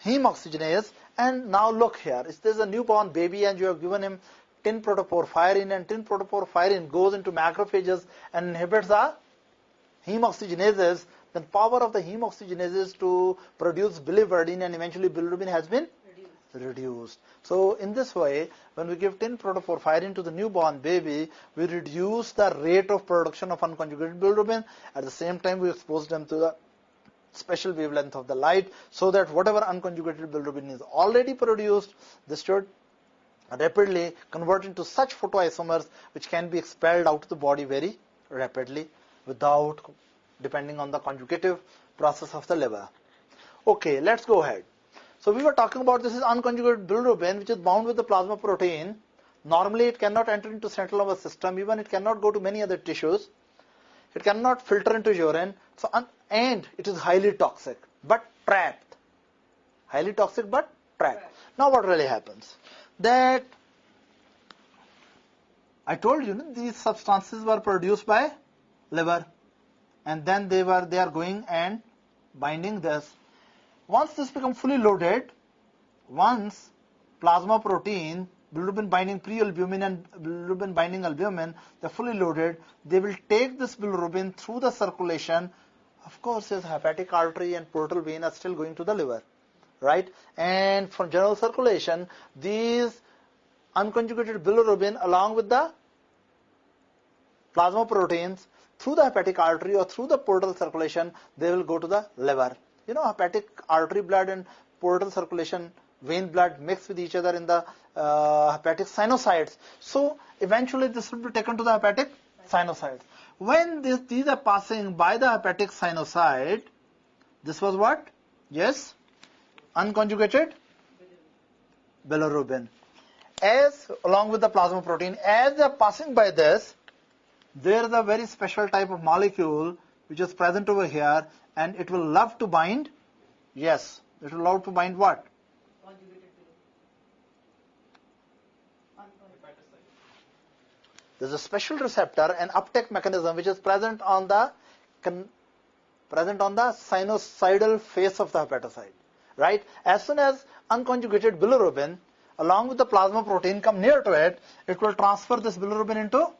heme oxygenase. And now look here. If there is a newborn baby and you have given him 10-protoporphyrin, and 10-protoporphyrin goes into macrophages and inhibits the heme oxygenases, then power of the heme oxygenases to produce biliverdin and eventually bilirubin has been reduced. So in this way, when we give 10-protoporphyrin to the newborn baby, we reduce the rate of production of unconjugated bilirubin. At the same time, we expose them to the special wavelength of the light, so that whatever unconjugated bilirubin is already produced, this should rapidly convert into such photoisomers which can be expelled out of the body very rapidly without depending on the conjugative process of the liver. Okay, let's go ahead. So we were talking about this is unconjugated bilirubin which is bound with the plasma protein. Normally it cannot enter into central nervous system, even it cannot go to many other tissues. It cannot filter into urine, and it is highly toxic but trapped. Highly toxic but trapped. Now what really happens? That I told you, these substances were produced by liver, and then they are going and binding this. Once this becomes fully loaded, once plasma protein, bilirubin binding pre-albumin and bilirubin binding albumin, they're fully loaded, they will take this bilirubin through the circulation. Of course, his hepatic artery and portal vein are still going to the liver, right? And from general circulation, these unconjugated bilirubin along with the plasma proteins through the hepatic artery or through the portal circulation, they will go to the liver. Hepatic artery blood and portal circulation, vein blood mix with each other in the hepatic sinusoids. So eventually this will be taken to the hepatic sinusoids. When these are passing by the hepatic sinusoid, this was what? Yes, unconjugated bilirubin. As along with the plasma protein, as they are passing by this, there is a very special type of molecule which is present over here, and it will love to bind. Yes, it will love to bind what? There is a special receptor and uptake mechanism which is present on the sinusoidal face of the hepatocyte, right? As soon as unconjugated bilirubin along with the plasma protein come near to it, it will transfer this bilirubin into,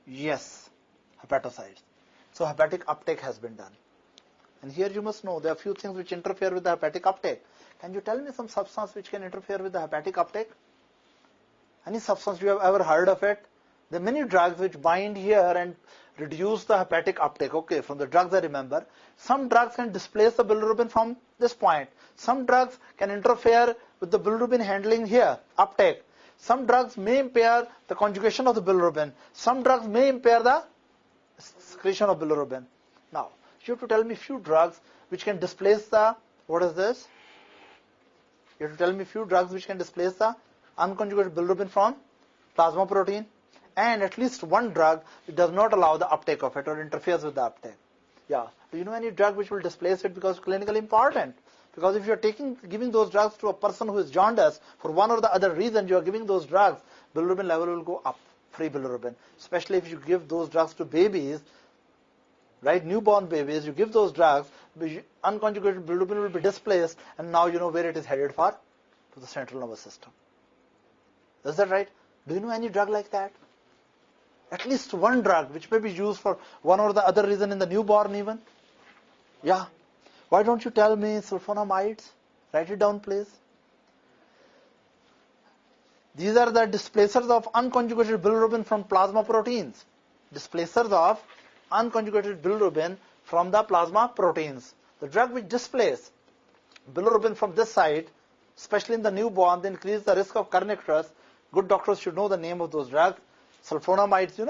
yes, hepatocytes. So hepatic uptake has been done. And here you must know there are a few things which interfere with the hepatic uptake. Can you tell me some substance which can interfere with the hepatic uptake? Any substance you have ever heard of it? There are many drugs which bind here and reduce the hepatic uptake. Okay, from the drugs I remember. Some drugs can displace the bilirubin from this point. Some drugs can interfere with the bilirubin handling here, uptake. Some drugs may impair the conjugation of the bilirubin. Some drugs may impair the secretion of bilirubin. Now, you have to tell me few drugs which can displace the, what is this? You have to tell me few drugs which can displace the unconjugated bilirubin from plasma protein, and at least one drug which does not allow the uptake of it or interferes with the uptake. Yeah. Do you know any drug which will displace it because it's clinically important? Because if you are giving those drugs to a person who is jaundice, for one or the other reason you are giving those drugs, bilirubin level will go up, free bilirubin. Especially if you give those drugs to babies, right, newborn babies, you give those drugs, unconjugated bilirubin will be displaced, and now you know where it is headed for, to the central nervous system. Is that right? Do you know any drug like that? At least one drug which may be used for one or the other reason in the newborn even? Yeah. Why don't you tell me sulfonamides? Write it down, please. These are the displacers of unconjugated bilirubin from plasma proteins. Displacers of unconjugated bilirubin from the plasma proteins. The drug which displace bilirubin from this side, especially in the newborn, they increase the risk of kernicterus. Good doctors should know the name of those drugs. Sulfonamides, in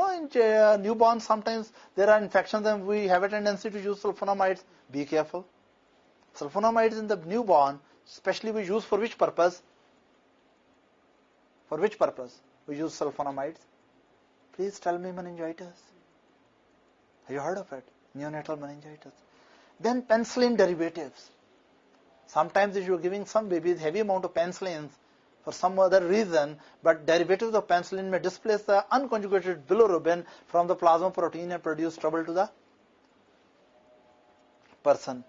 newborns sometimes there are infections and we have a tendency to use sulfonamides. Be careful. Sulfonamides in the newborn, especially we use for which purpose? For which purpose we use sulfonamides? Please tell me. Meningitis. Have you heard of it? Neonatal meningitis. Then penicillin derivatives. Sometimes if you are giving some babies heavy amount of penicillins for some other reason, but derivatives of penicillin may displace the unconjugated bilirubin from the plasma protein and produce trouble to the person.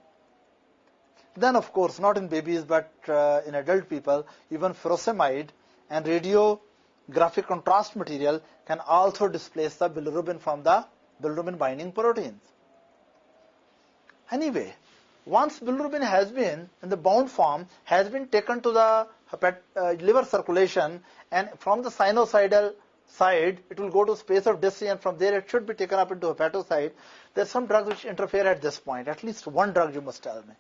Then of course, not in babies but in adult people, even furosemide and radiographic contrast material can also displace the bilirubin from the bilirubin binding proteins. Anyway, once bilirubin has been in the bound form, has been taken to the liver circulation, and from the sinusoidal side, it will go to space of Disc, and from there it should be taken up into hepatocyte. There's some drugs which interfere at this point. At least one drug you must tell me.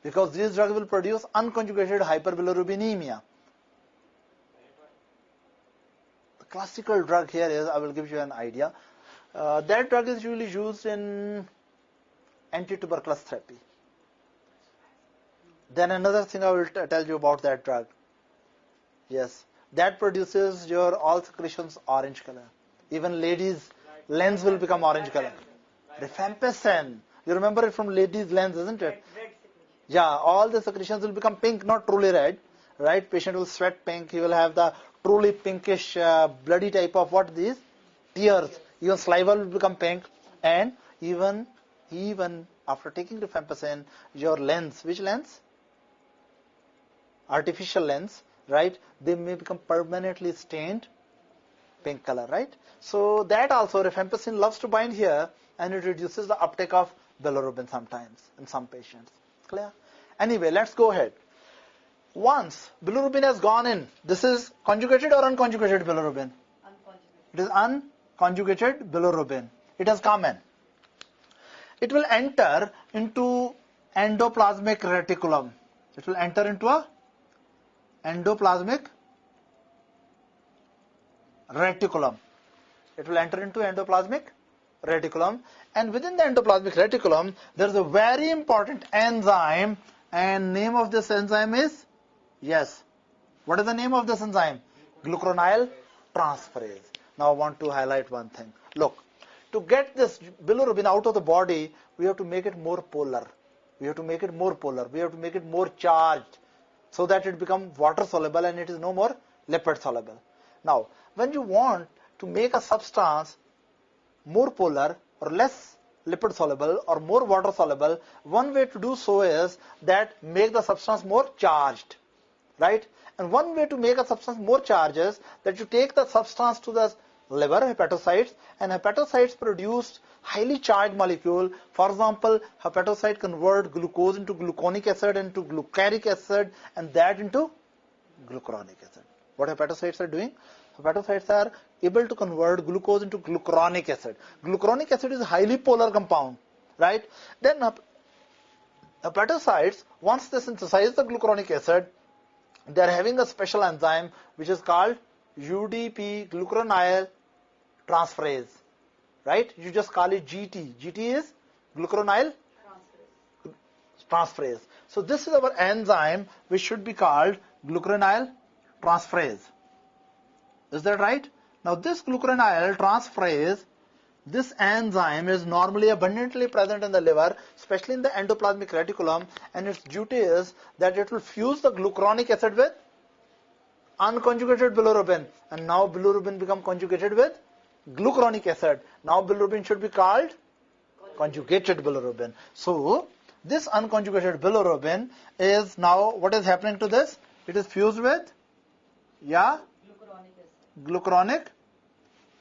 Because these drugs will produce unconjugated hyperbilirubinemia. The classical drug here is, I will give you an idea. That drug is usually used in anti-tuberculous therapy. Then another thing I will tell you about that drug. Yes, that produces your all secretions orange color. Even ladies' lens will become orange color. Rifampicin. You remember it from ladies' lens, isn't it? Red secretion. Yeah, all the secretions will become pink, not truly red. Right? Patient will sweat pink. He will have the truly pinkish, bloody type of what these? Tears. Even saliva will become pink. And even after taking rifampicin, your lens, which lens? Artificial lens, right? They may become permanently stained pink color, right? So that also rifampicin loves to bind here, and it reduces the uptake of bilirubin sometimes in some patients. Clear? Anyway, let's go ahead. Once bilirubin has gone in, this is conjugated or unconjugated bilirubin? Unconjugated. It is unconjugated bilirubin. It has come in. It will enter into endoplasmic reticulum. It will enter into a endoplasmic reticulum. It will enter into endoplasmic reticulum, and within the endoplasmic reticulum there is a very important enzyme, and name of this enzyme is, yes, what is the name of this enzyme? Glucuronide transferase. Now I want to highlight one thing. Look, to get this bilirubin out of the body, we have to make it more polar. We have to make it more polar. We have to make it more charged, so that it becomes water soluble and it is no more lipid soluble. Now, when you want to make a substance more polar or less lipid soluble or more water soluble, one way to do so is that make the substance more charged, right? And one way to make a substance more charged is that you take the substance to the liver, hepatocytes, and hepatocytes produce highly charged molecule. For example, hepatocyte convert glucose into gluconic acid and into glucaric acid, and that into glucuronic acid. What hepatocytes are doing? Hepatocytes are able to convert glucose into glucuronic acid. Glucuronic acid is a highly polar compound, right? Then hepatocytes, once they synthesize the glucuronic acid, they are having a special enzyme which is called UDP, glucuronide transferase, right? You just call it GT. GT is glucuronide transferase. So this is our enzyme which should be called glucuronide transferase. Is that right? Now this glucuronide transferase, this enzyme is normally abundantly present in the liver, especially in the endoplasmic reticulum, and its duty is that it will fuse the glucuronic acid with unconjugated bilirubin, and now bilirubin become conjugated with glucuronic acid. Now bilirubin should be called conjugated bilirubin. So this unconjugated bilirubin is now, what is happening to this? It is fused with, yeah, glucuronic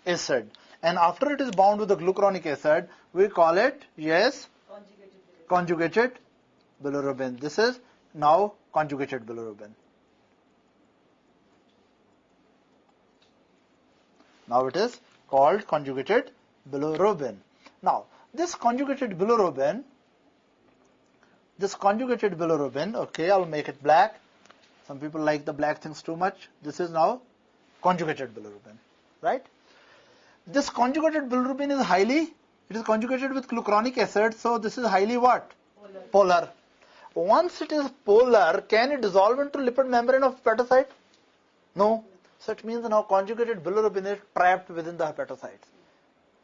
acid. And after it is bound with the glucuronic acid, we call it, yes, conjugated bilirubin. This is now conjugated bilirubin. Now it is called conjugated bilirubin. Now, this conjugated bilirubin, okay, I'll make it black. Some people like the black things too much. This is now conjugated bilirubin, right? This conjugated bilirubin is it is conjugated with glucuronic acid, so this is highly what? Polar. Once it is polar, can it dissolve into lipid membrane of hepatocyte? No. So it means now conjugated bilirubin is trapped within the hepatocytes.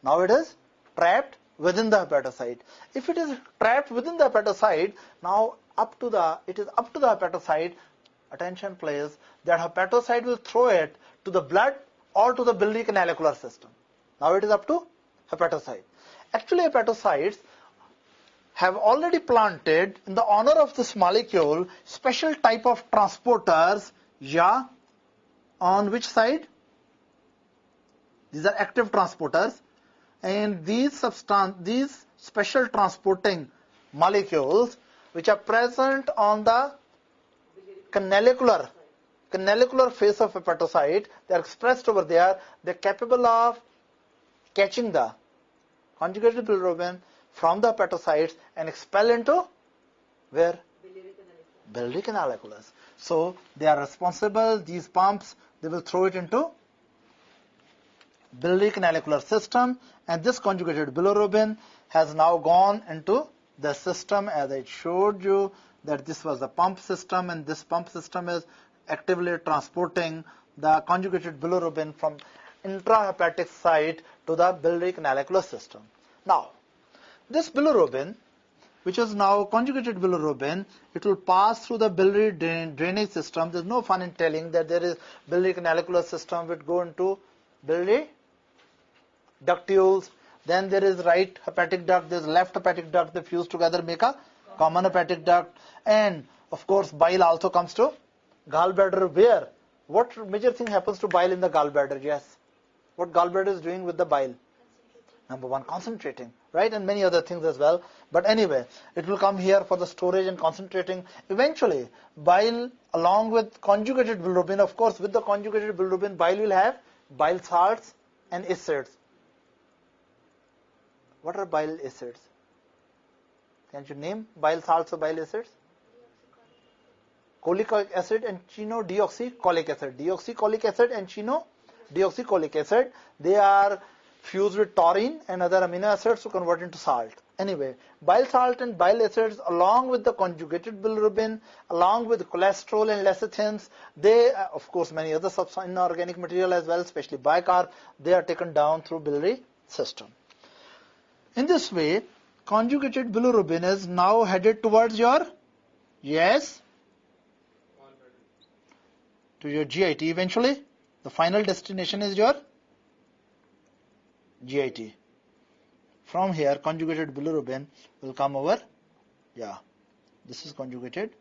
Now it is trapped within the hepatocyte. If it is trapped within the hepatocyte, now it is up to the hepatocyte, attention please, that hepatocyte will throw it to the blood or to the biliary system. Now it is up to hepatocyte. Actually, hepatocytes have already planted, in the honor of this molecule, special type of transporters, yeah, on which side? These are active transporters, and these special transporting molecules which are present on the canalicular canalicular phase of hepatocyte, they are expressed over there. They're capable of catching the conjugated bilirubin from the hepatocytes and expel into where? Biliary canaliculus. So they are responsible, these pumps, they will throw it into biliary canalicular system, and this conjugated bilirubin has now gone into the system, as I showed you that this was the pump system, and this pump system is actively transporting the conjugated bilirubin from intrahepatic site to the biliary canalicular system. Now, this bilirubin, which is now conjugated bilirubin, it will pass through the biliary drainage system. There's no fun in telling that there is biliary canalicular system which go into biliary ductules. Then there is right hepatic duct, there's left hepatic duct, they fuse together, make a common hepatic duct. And of course, bile also comes to gallbladder, where what major thing happens to bile in the gallbladder? Yes. What gallbladder is doing with the bile? Number one, concentrating, right? And many other things as well. But anyway, it will come here for the storage and concentrating. Eventually, bile along with conjugated bilirubin, of course, with the conjugated bilirubin, bile will have bile salts and acids. What are bile acids? Can you name bile salts or bile acids? Cholic acid and chenodeoxycholic acid. Deoxycholic acid and chenodeoxycholic acid. They are fused with taurine and other amino acids to convert into salt. Anyway, bile salt and bile acids, along with the conjugated bilirubin, along with cholesterol and lecithins, they, of course, many other inorganic material as well, especially bicarb, they are taken down through biliary system. In this way, conjugated bilirubin is now headed towards your, yes, to your GIT eventually. The final destination is your GIT. From here, conjugated bilirubin will come over. Yeah, this is conjugated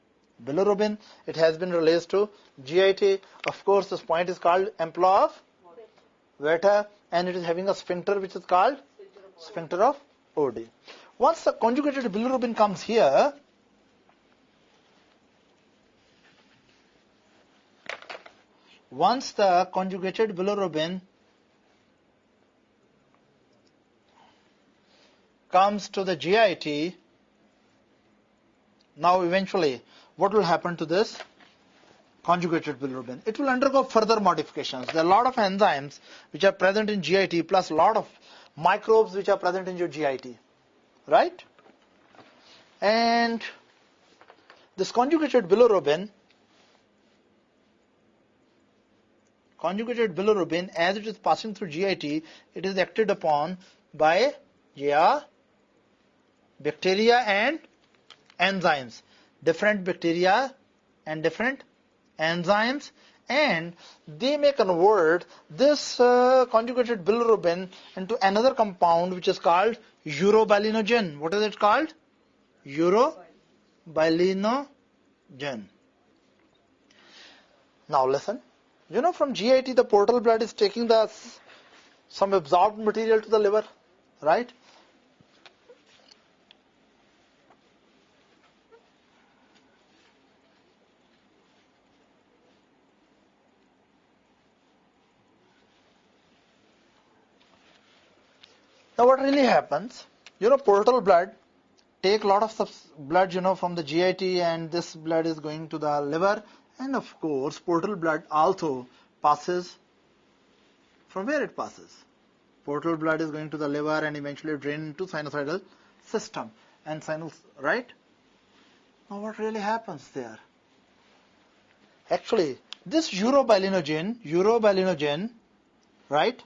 bilirubin. It has been released to GIT. Of course, this point is called ampulla of Vater, and it is having a sphincter which is called sphincter of OD. Once the conjugated bilirubin comes here, once the conjugated bilirubin comes to the GIT, now eventually what will happen to this conjugated bilirubin? It will undergo further modifications. There are a lot of enzymes which are present in GIT, plus a lot of microbes which are present in your GIT, right? And this conjugated bilirubin, as it is passing through GIT, it is acted upon by bacteria and enzymes, different bacteria and different enzymes, and they may convert this conjugated bilirubin into another compound which is called urobilinogen. What is it called? Urobilinogen. Now listen, you know, from GIT the portal blood is taking some absorbed material to the liver, right? Now what really happens, you know, portal blood take a lot of blood, you know, from the GIT, and this blood is going to the liver, and of course portal blood also passes, from where it passes? Portal blood is going to the liver and eventually drain into sinusoidal system and right? Now what really happens there? Actually, this urobilinogen, right?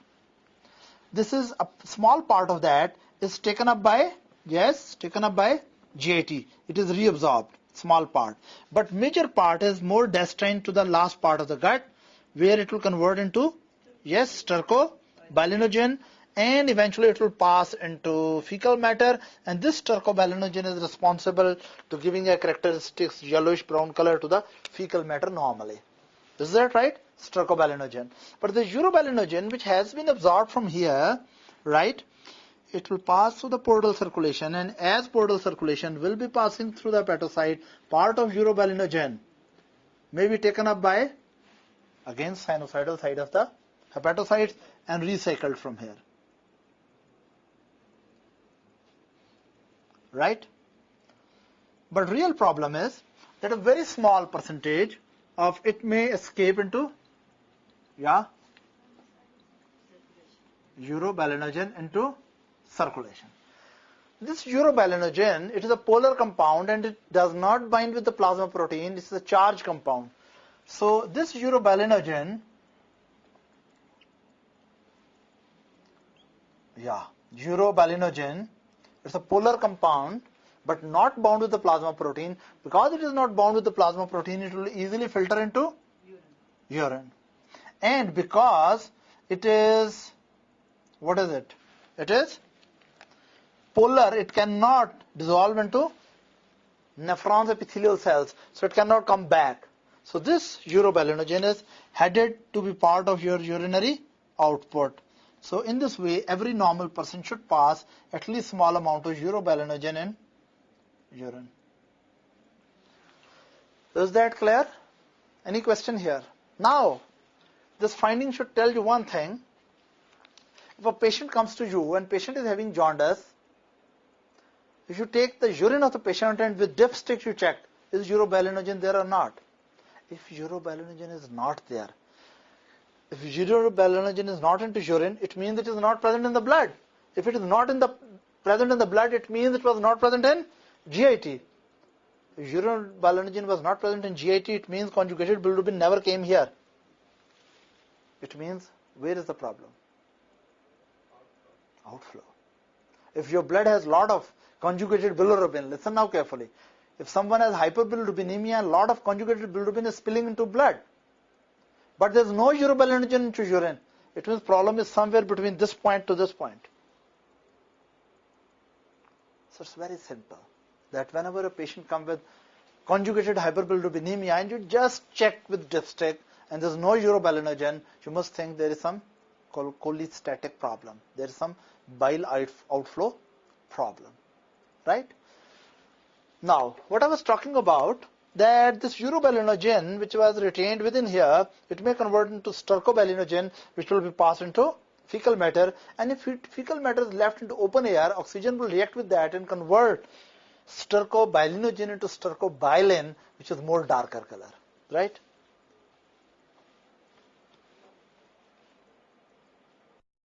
This is a small part of that is taken up by, yes, taken up by GIT. It is reabsorbed, small part. But major part is more destined to the last part of the gut, where it will convert into, yes, stercobilinogen, and eventually it will pass into fecal matter, and this stercobilinogen is responsible to giving a characteristic yellowish brown color to the fecal matter normally. Is that right? Stercobilinogen. But the urobilinogen, which has been absorbed from here, right, it will pass through the portal circulation, and as portal circulation will be passing through the hepatocyte, part of urobilinogen may be taken up by against sinusoidal side of the hepatocytes and recycled from here. Right? But real problem is that a very small percentage of it may escape into, urobilinogen into circulation. This urobilinogen, it is a polar compound and it does not bind with the plasma protein. This is a charged compound. So this urobilinogen, urobilinogen, it's a polar compound but not bound with the plasma protein. Because it is not bound with the plasma protein, it will easily filter into urine. And because it is, what is it? It is polar, it cannot dissolve into nephrons epithelial cells, so it cannot come back. So this urobilinogen is headed to be part of your urinary output. So in this way, every normal person should pass at least small amount of urobilinogen in urine. Is that clear? Any question here? Now, this finding should tell you one thing. If a patient comes to you and patient is having jaundice, if you take the urine of the patient and with dipstick you check, is urobilinogen there or not? If urobilinogen is not there, if urobilinogen is not into urine, it means it is not present in the blood. If it is not present in the blood, it means it was not present in GIT. If urobilinogen was not present in GIT, it means conjugated bilirubin never came here. It means, where is the problem? Outflow. If your blood has lot of conjugated bilirubin, listen now carefully. If someone has hyperbilirubinemia, a lot of conjugated bilirubin is spilling into blood, but there is no urobilinogen into urine, it means problem is somewhere between this point to this point. So it's very simple, that whenever a patient comes with conjugated hyperbilirubinemia and you just check with dipstick and there is no urobilinogen, you must think there is some cholestatic problem. There is some bile outflow problem. Right? Now, what I was talking about, that this urobilinogen which was retained within here, it may convert into stercobilinogen, which will be passed into fecal matter, and if fecal matter is left into open air, oxygen will react with that and convert stercobilinogen into stercobilin, which is more darker color. Right?